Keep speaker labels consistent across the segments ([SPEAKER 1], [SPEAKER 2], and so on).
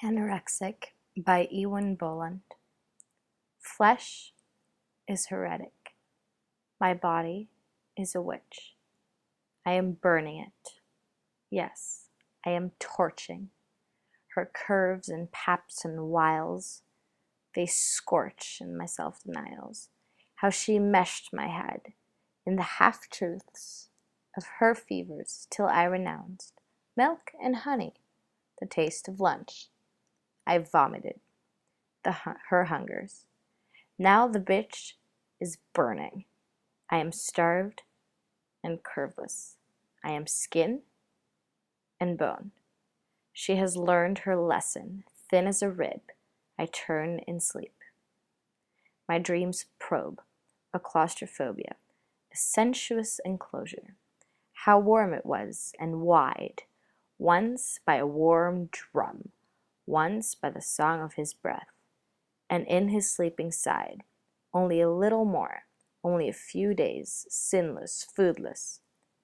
[SPEAKER 1] Anorexic by Ewan Boland. Flesh is heretic. My body is a witch. I am burning it. Yes, I am torching. Her curves and paps and wiles, they scorch in my self-denials. How she meshed my head in the half-truths of her fevers till I renounced milk and honey, the taste of lunch. I vomited her hungers. Now the bitch is burning. I am starved and curveless. I am skin and bone. She has learned her lesson, thin as a rib. I turn in sleep. My dreams probe a claustrophobia, a sensuous enclosure. How warm it was and wide, once by a warm drum, once by the song of his breath, and in his sleeping side, only a little more, only a few days, sinless, foodless,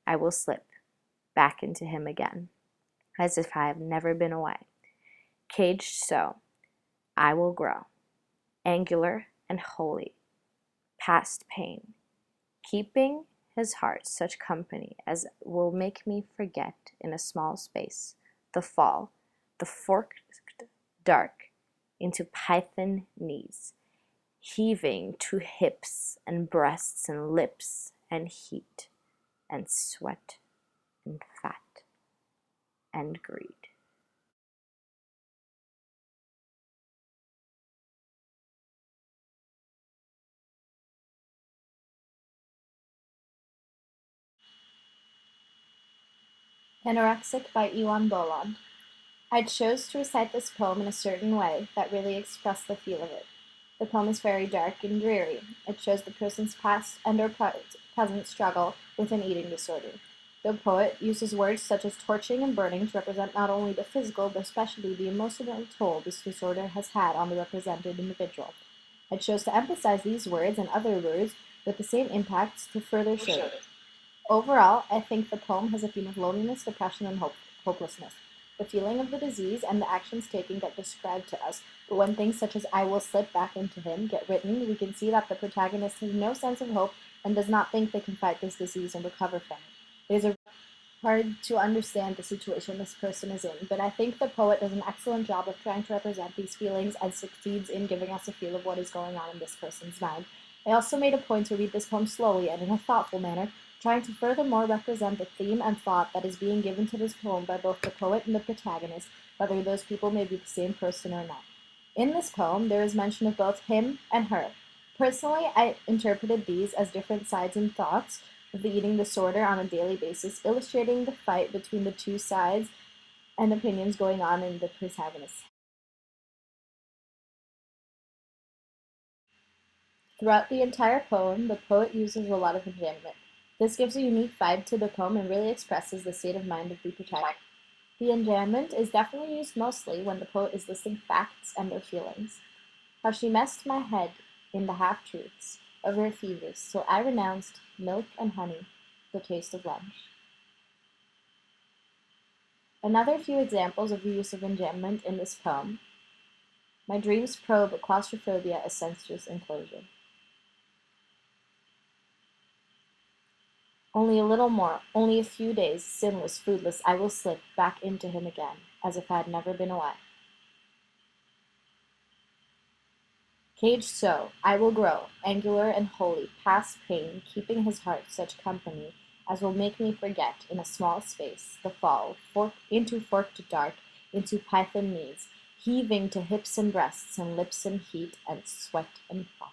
[SPEAKER 1] I will slip back into him again, as if I have never been away. Caged so, I will grow, angular and holy, past pain, keeping his heart such company as will make me forget in a small space the fall, the forked dark into python knees, heaving to hips and breasts and lips and heat and sweat and fat and greed.
[SPEAKER 2] Anorexic by Ewan Boland. I chose to recite this poem in a certain way that really expressed the feel of it. The poem is very dark and dreary. It shows the person's past and or present struggle with an eating disorder. The poet uses words such as torching and burning to represent not only the physical, but especially the emotional toll this disorder has had on the represented individual. I chose to emphasize these words and other words with the same impacts to further show it. Overall, I think the poem has a theme of loneliness, depression, and hopelessness. The feeling of the disease and the actions taken get described to us, but when things such as I will slip back into him get written, we can see that the protagonist has no sense of hope and does not think they can fight this disease and recover from it. It is hard to understand the situation this person is in, but I think the poet does an excellent job of trying to represent these feelings and succeeds in giving us a feel of what is going on in this person's mind. I also made a point to read this poem slowly and in a thoughtful manner, trying to furthermore represent the theme and thought that is being given to this poem by both the poet and the protagonist, whether those people may be the same person or not. In this poem, there is mention of both him and her. Personally, I interpreted these as different sides and thoughts of the eating disorder on a daily basis, illustrating the fight between the two sides and opinions going on in the protagonist. Throughout the entire poem, the poet uses a lot of enjambment. This gives a unique vibe to the poem and really expresses the state of mind of the protagonist. The enjambment is definitely used mostly when the poet is listing facts and their feelings. How she messed my head in the half-truths of her fevers, so I renounced milk and honey, the taste of lunch. Another few examples of the use of enjambment in this poem. My dreams probe claustrophobia, a sensuous enclosure. Only a little more, only a few days, sinless, foodless, I will slip back into him again, as if I had never been away. Caged so, I will grow, angular and holy, past pain, keeping his heart such company as will make me forget, in a small space, the fall, into forked dark, into python knees, heaving to hips and breasts and lips and heat and sweat and froth.